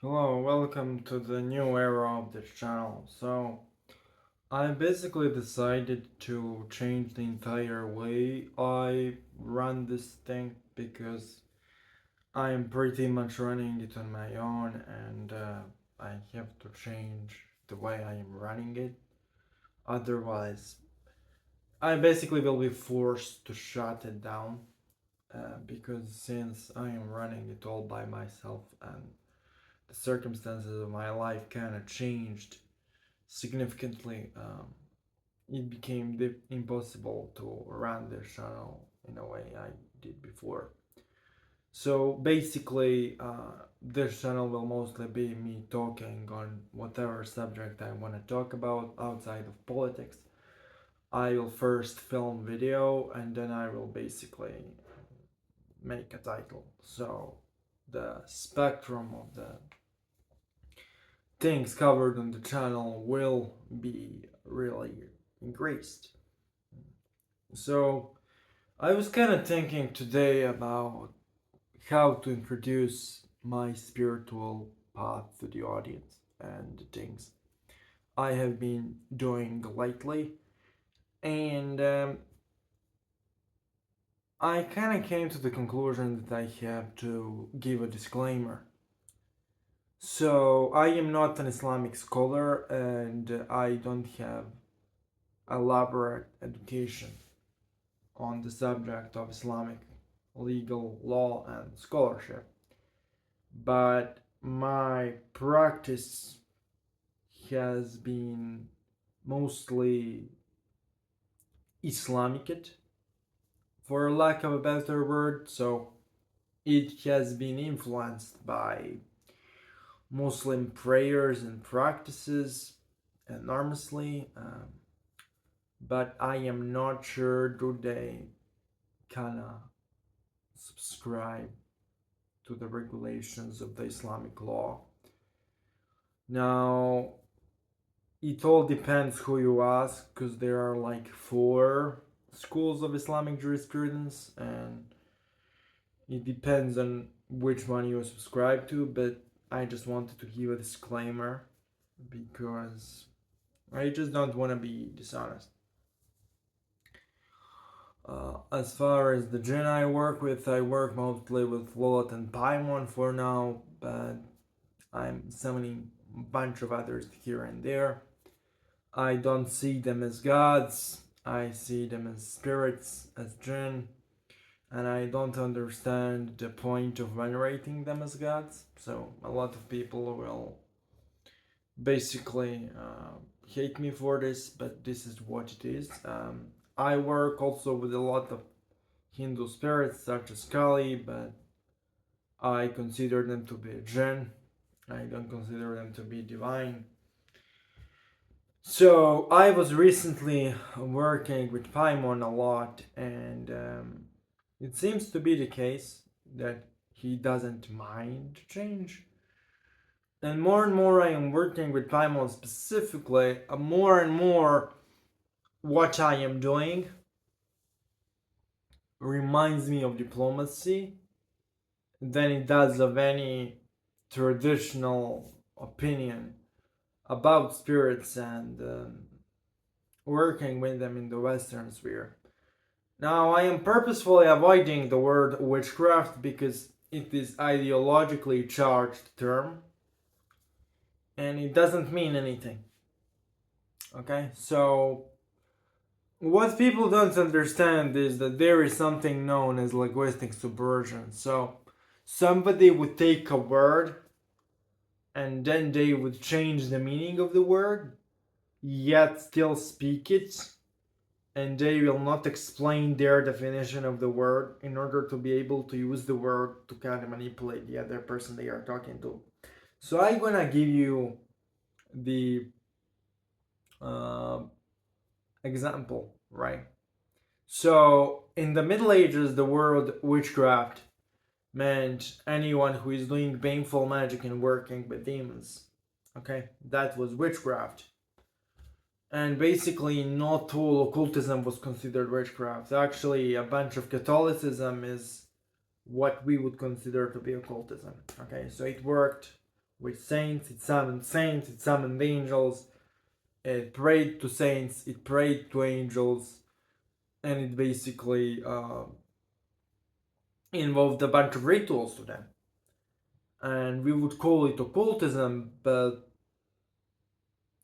Hello, welcome to the new era of this channel. So, I basically decided to change the entire way I run this thing because I am pretty much running it on my own and I have to change the way I am running it. Otherwise, I basically will be forced to shut it down because since I am running it all by myself and the circumstances of my life kind of changed significantly, it became impossible to run this channel in a way I did before. So basically, this channel will mostly be me talking on whatever subject I want to talk about outside of politics. I will first film video and then I will basically make a title. So the spectrum of the things covered on the channel will be really increased. So I was kind of thinking today about how to introduce my spiritual path to the audience and the things I have been doing lately. And I kind of came to the conclusion that I have to give a disclaimer. So I am not an Islamic scholar and I don't have elaborate education on the subject of Islamic legal law and scholarship, but my practice has been mostly Islamic, for lack of a better word. So it has been influenced by Muslim prayers and practices enormously, but I am not sure do they kinda subscribe to the regulations of the Islamic law. Now, it all depends who you ask, because there are like four schools of Islamic jurisprudence, and it depends on which one you subscribe to. But I just wanted to give a disclaimer because I just don't want to be dishonest. As far as the Jinn I work mostly with Lilith and Paimon for now, but I'm summoning a bunch of others here and there. I don't see them as gods, I see them as spirits, as Jinn, and I don't understand the point of venerating them as gods. So a lot of people will basically hate me for this, but this is what it is. I work also with a lot of Hindu spirits such as Kali, but I consider them to be Jinn. I don't consider them to be divine. So I was recently working with Paimon a lot, and it seems to be the case that he doesn't mind change. And more I am working with Paimon specifically, more and more what I am doing reminds me of diplomacy than it does of any traditional opinion about spirits and working with them in the Western sphere. Now, I am purposefully avoiding the word witchcraft because it is ideologically charged term and it doesn't mean anything. Okay, so what people don't understand is that there is something known as linguistic subversion. So somebody would take a word and then they would change the meaning of the word, yet still speak it, and they will not explain their definition of the word in order to be able to use the word to kind of manipulate the other person they are talking to. So I'm gonna give you the uh, example, right? So in the Middle Ages, the word witchcraft meant anyone who is doing baneful magic and working with demons. Okay, that was witchcraft. And basically, not all occultism was considered witchcraft. Actually, a bunch of Catholicism is what we would consider to be occultism. Okay, so it worked with saints. It summoned saints, it summoned angels, it prayed to saints, it prayed to angels, and it basically involved a bunch of rituals to them. And we would call it occultism, but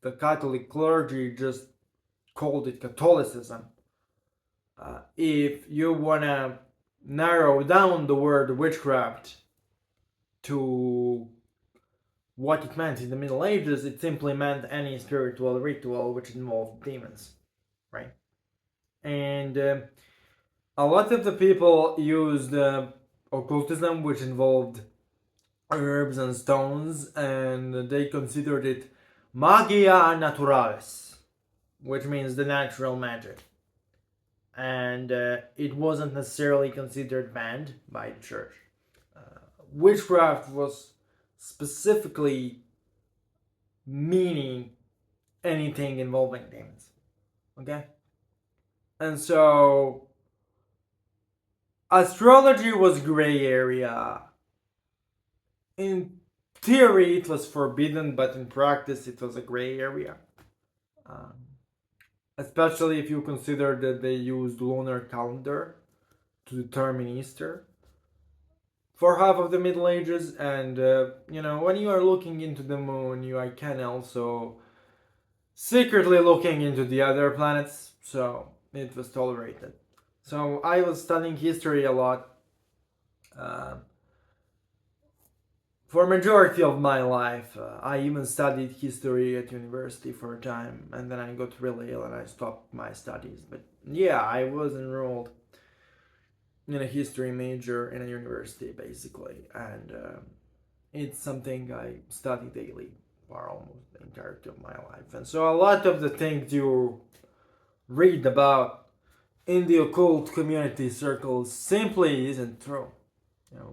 the Catholic clergy just called it Catholicism. If you wanna narrow down the word witchcraft to what it meant in the Middle Ages, it simply meant any spiritual ritual which involved demons, right? And a lot of the people used occultism, which involved herbs and stones, and they considered it magia naturalis, which means the natural magic. And it wasn't necessarily considered banned by the church. Witchcraft was specifically meaning anything involving demons. Okay? And so astrology was gray area. In theory it was forbidden, but in practice it was a gray area. Um, Especially if you consider that they used lunar calendar to determine Easter for half of the Middle Ages, and when you are looking into the moon, you can also secretly looking into the other planets, so it was tolerated. So I was studying history a lot for majority of my life. I even studied history at university for a time, and then I got really ill and I stopped my studies. But yeah, I was enrolled in a history major in a university basically, and it's something I study daily for almost the entirety of my life. And so a lot of the things you read about in the occult community circles simply isn't true.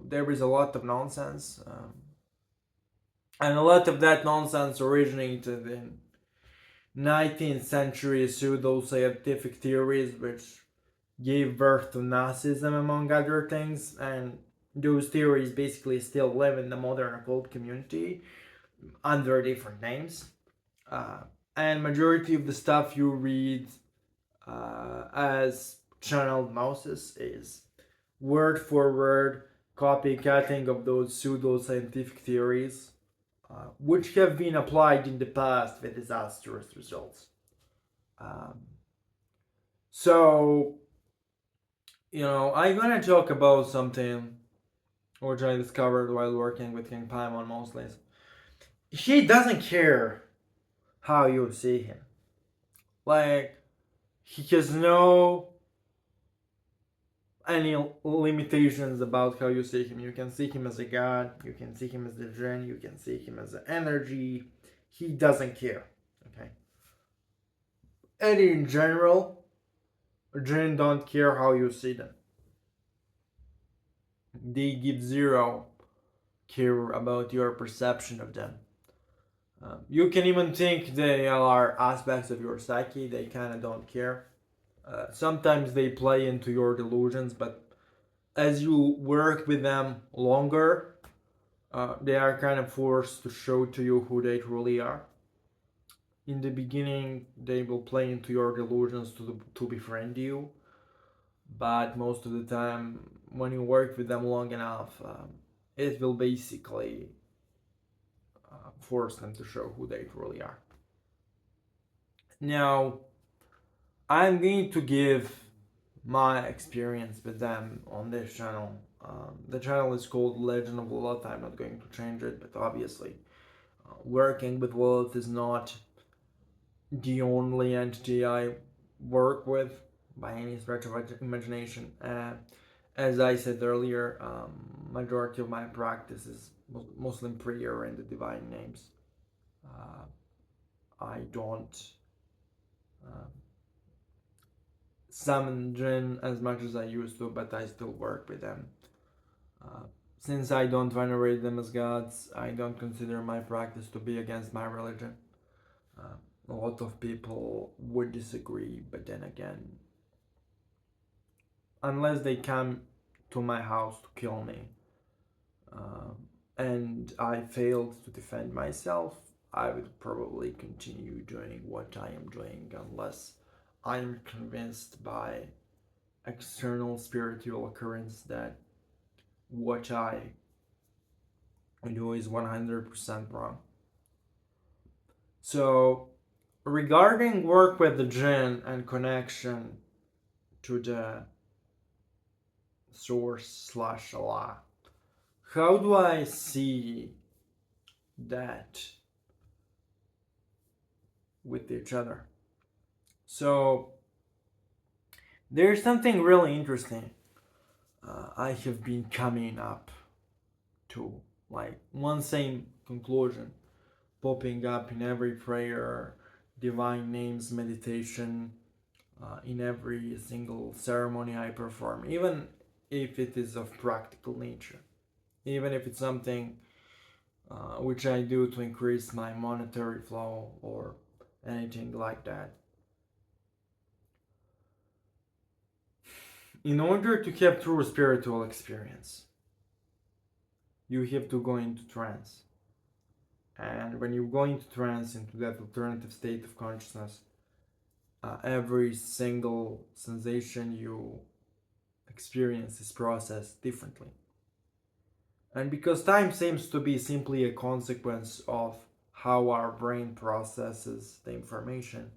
There is a lot of nonsense, and a lot of that nonsense originated in 19th century pseudo-scientific theories, which gave birth to Nazism, among other things, and those theories basically still live in the modern occult community under different names. And majority of the stuff you read as channeled Moses is word for word copycatting of those pseudo-scientific theories, which have been applied in the past with disastrous results. So, I'm gonna talk about something which I discovered while working with King Paimon mostly. He doesn't care how you see him. Like, he has no any limitations about how you see him. You can see him as a god, you can see him as a Jinn, you can see him as an energy. He doesn't care. Okay. And in general, Jinn don't care how you see them. They give zero care about your perception of them. You can even think they are aspects of your psyche, they kind of don't care. Sometimes they play into your delusions, but as you work with them longer, they are kind of forced to show to you who they truly are. In the beginning, they will play into your delusions to befriend you, but most of the time, when you work with them long enough, it will basically force them to show who they truly are. Now, I'm going to give my experience with them on this channel. The channel is called Legend of Lilith. I'm not going to change it, but obviously, working with Lilith is not the only entity I work with by any stretch of imagination. As I said earlier, majority of my practice is Muslim prayer and the divine names. I don't summon Jinn as much as I used to, but I still work with them. Since I don't venerate them as gods, I don't consider my practice to be against my religion. A lot of people would disagree, but then again, unless they come to my house to kill me, and I failed to defend myself, I would probably continue doing what I am doing unless I'm convinced by external spiritual occurrence that what I do is 100% wrong. So, regarding work with the Jinn and connection to the source slash Allah, how do I see that with each other? So, there's something really interesting I have been coming up to, like one same conclusion popping up in every prayer, divine names meditation, in every single ceremony I perform, even if it is of practical nature, even if it's something which I do to increase my monetary flow or anything like that. In order to have true spiritual experience, you have to go into trance. And when you go into trance, into that alternative state of consciousness, every single sensation you experience is processed differently. And because time seems to be simply a consequence of how our brain processes the information,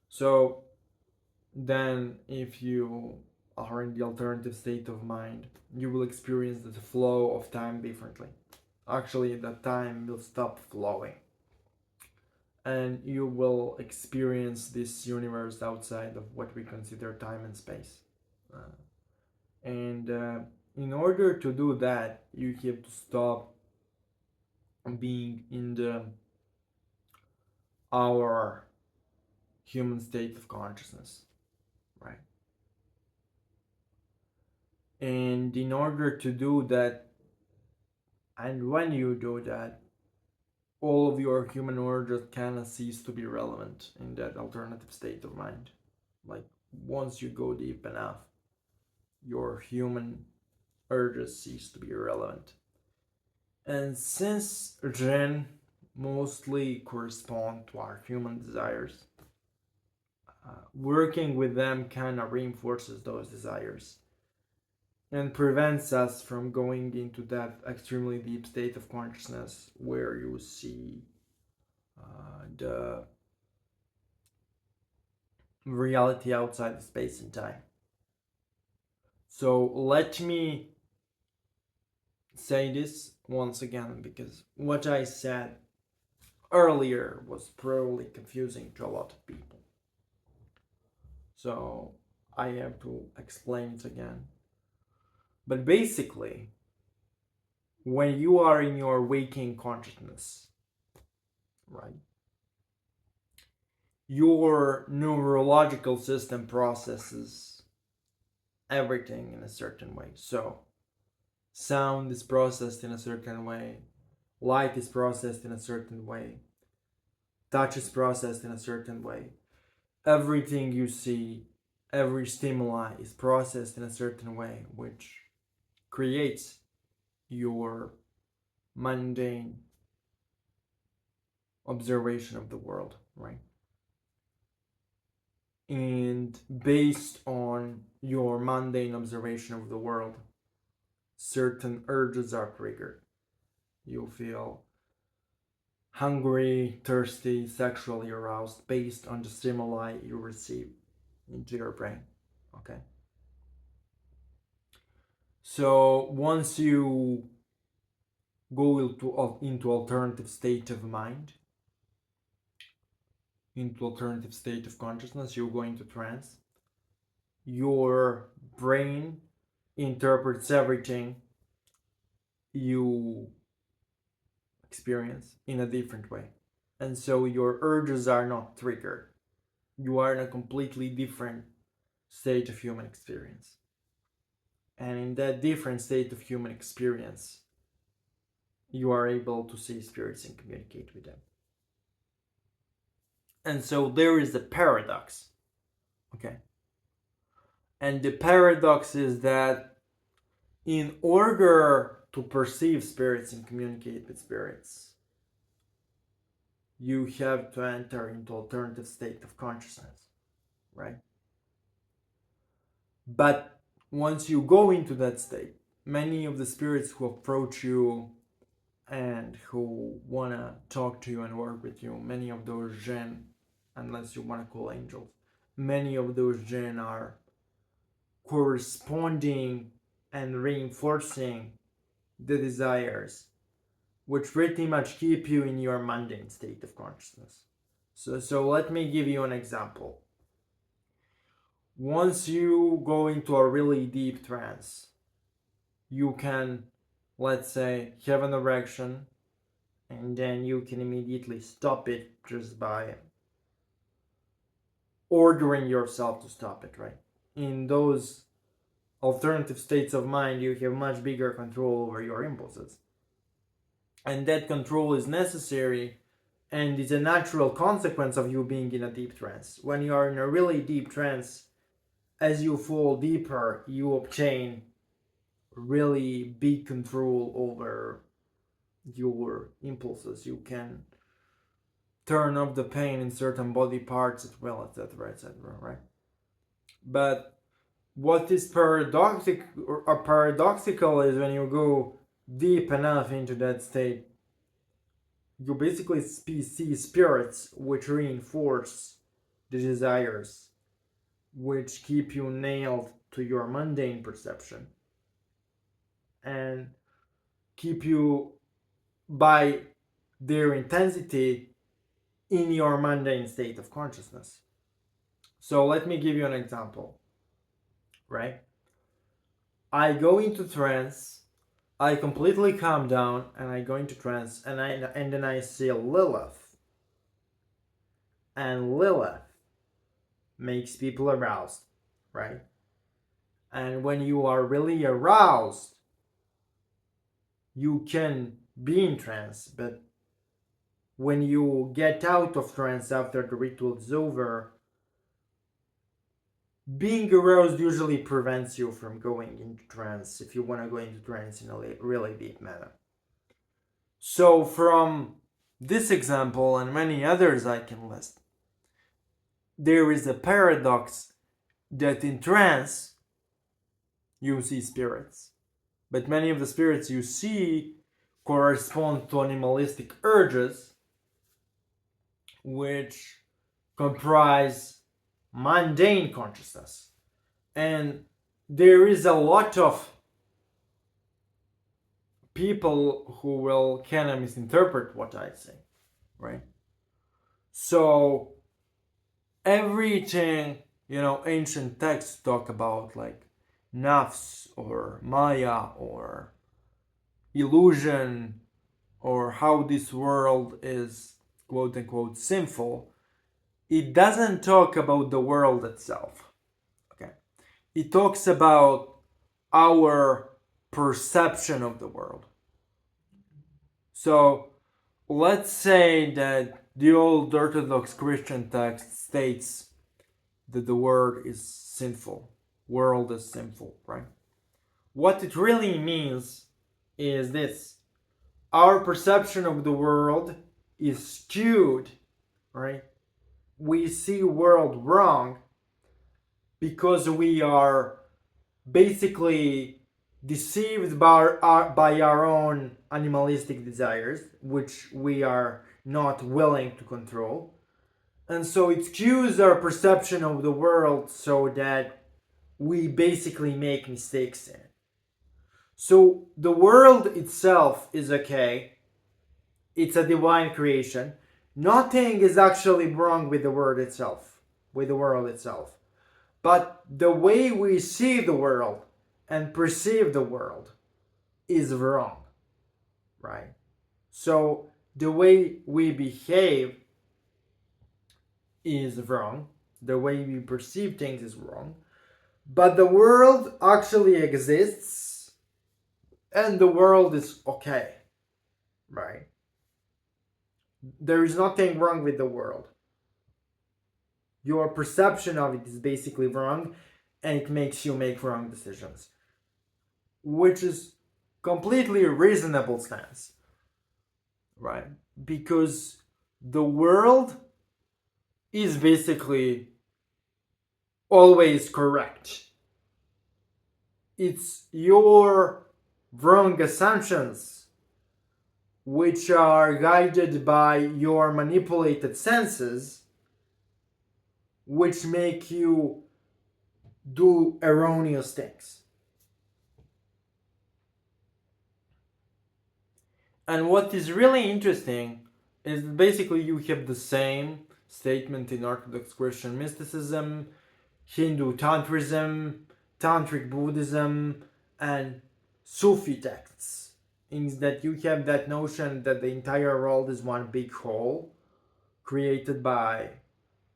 so then if you are in the alternative state of mind, you will experience the flow of time differently. Actually, the time will stop flowing. And you will experience this universe outside of what we consider time and space. And in order to do that, you have to stop being in the our human state of consciousness, right? And in order to do that, and when you do that, all of your human urges kind of cease to be relevant in that alternative state of mind. Like once you go deep enough, your human urges cease to be relevant. And since Jinn mostly correspond to our human desires, working with them kind of reinforces those desires and prevents us from going into that extremely deep state of consciousness where you see the reality outside of space and time. So let me say this once again, because what I said earlier was probably confusing to a lot of people. So I have to explain it again. But basically, when you are in your waking consciousness, right, your neurological system processes everything in a certain way. So, sound is processed in a certain way, light is processed in a certain way, touch is processed in a certain way. Everything you see, every stimuli is processed in a certain way, which creates your mundane observation of the world, right? And based on your mundane observation of the world, certain urges are triggered. You feel hungry, thirsty, sexually aroused based on the stimuli you receive into your brain. Okay? So once you go into alternative state of mind, into alternative state of consciousness, you go into trance. Your brain interprets everything you experience in a different way. And so your urges are not triggered. You are in a completely different state of human experience. And in that different state of human experience, you are able to see spirits and communicate with them. And so there is a paradox. Okay? And the paradox is that in order to perceive spirits and communicate with spirits, you have to enter into alternative state of consciousness, right? But once you go into that state, many of the spirits who approach you and who want to talk to you and work with you, many of those Jinn, unless you want to call angels, many of those Jinn are corresponding and reinforcing the desires, which pretty much keep you in your mundane state of consciousness. So let me give you an example. Once you go into a really deep trance, you can, let's say, have an erection, and then you can immediately stop it just by ordering yourself to stop it, right? In those alternative states of mind, you have much bigger control over your impulses. And that control is necessary and is a natural consequence of you being in a deep trance. When you are in a really deep trance, as you fall deeper, you obtain really big control over your impulses. You can turn off the pain in certain body parts as well, etc., etc., right? But what is paradoxical is when you go deep enough into that state, you basically see spirits which reinforce the desires, which keep you nailed to your mundane perception and keep you by their intensity in your mundane state of consciousness. So let me give you an example, right? I go into trance, I completely calm down, and I go into trance, and then I see Lilith. And Lilith makes people aroused, right? And when you are really aroused, you can be in trance, but when you get out of trance after the ritual is over, being aroused usually prevents you from going into trance if you want to go into trance in a really deep manner. So from this example and many others I can list, there is a paradox that in trance you see spirits, but many of the spirits you see correspond to animalistic urges which comprise mundane consciousness. And there is a lot of people who will kind of misinterpret what I say, right? So everything, ancient texts talk about, like nafs or maya or illusion, or how this world is quote unquote sinful, it doesn't talk about the world itself. Okay, it talks about our perception of the world. So let's say that the old Orthodox Christian text states that the world is sinful, right? What it really means is this: our perception of the world is skewed, right? We see world wrong because we are basically deceived by our own animalistic desires, which we are not willing to control. And so it skews our perception of the world so that we basically make mistakes in it. So the world itself is okay. It's a divine creation. Nothing is actually wrong with the world itself. But the way we see the world and perceive the world is wrong, right? So the way we behave is wrong. The way we perceive things is wrong. But the world actually exists and the world is okay, right? There is nothing wrong with the world. Your perception of it is basically wrong, and it makes you make wrong decisions, which is completely reasonable stance, right? Because the world is basically always correct. It's your wrong assumptions which are guided by your manipulated senses which make you do erroneous things. And what is really interesting is basically you have the same statement in Orthodox Christian mysticism, Hindu Tantrism, Tantric Buddhism, and Sufi texts. In that you have that notion that the entire world is one big whole created by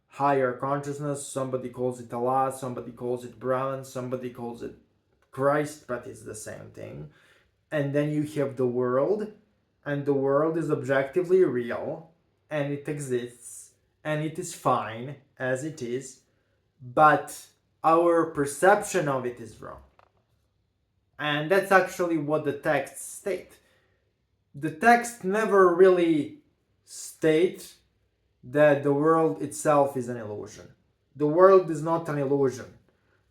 higher consciousness. Somebody calls it Allah, somebody calls it Brahman, somebody calls it Christ, but it's the same thing. And then you have the world, and the world is objectively real, and it exists, and it is fine as it is, but our perception of it is wrong. And that's actually what the texts state. The text never really state that the world itself is an illusion. The world is not an illusion.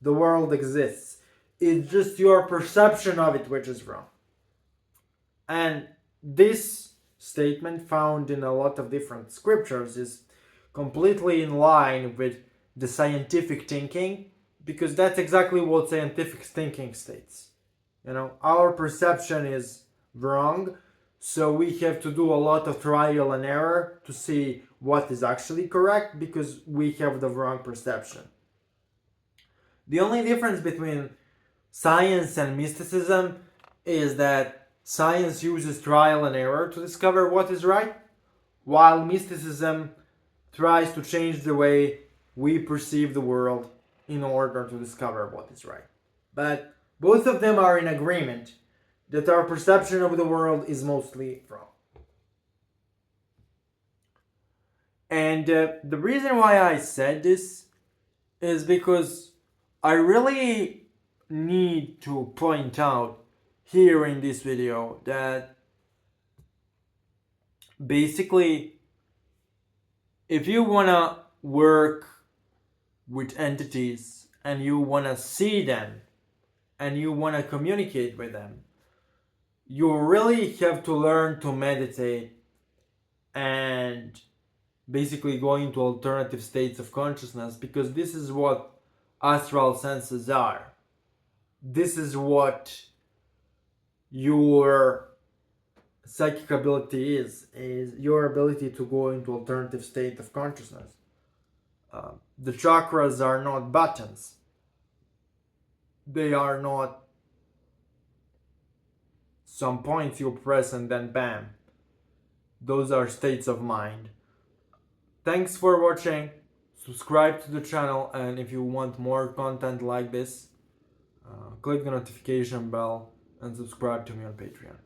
The world exists. It's just your perception of it which is wrong. And this statement, found in a lot of different scriptures, is completely in line with the scientific thinking, because that's exactly what scientific thinking states. Our perception is wrong, so we have to do a lot of trial and error to see what is actually correct, because we have the wrong perception. The only difference between science and mysticism is that science uses trial and error to discover what is right, while mysticism tries to change the way we perceive the world in order to discover what is right. But both of them are in agreement that our perception of the world is mostly wrong. And the reason why I said this is because I really need to point out here in this video that basically, if you want to work with entities and you want to see them and you want to communicate with them, you really have to learn to meditate and basically go into alternative states of consciousness, because this is what astral senses are. This is what your psychic ability is your ability to go into alternative state of consciousness. The chakras are not buttons. They are not some points you press and then bam. Those are states of mind. Thanks for watching. Subscribe to the channel, and if you want more content like this, click the notification bell and subscribe to me on Patreon.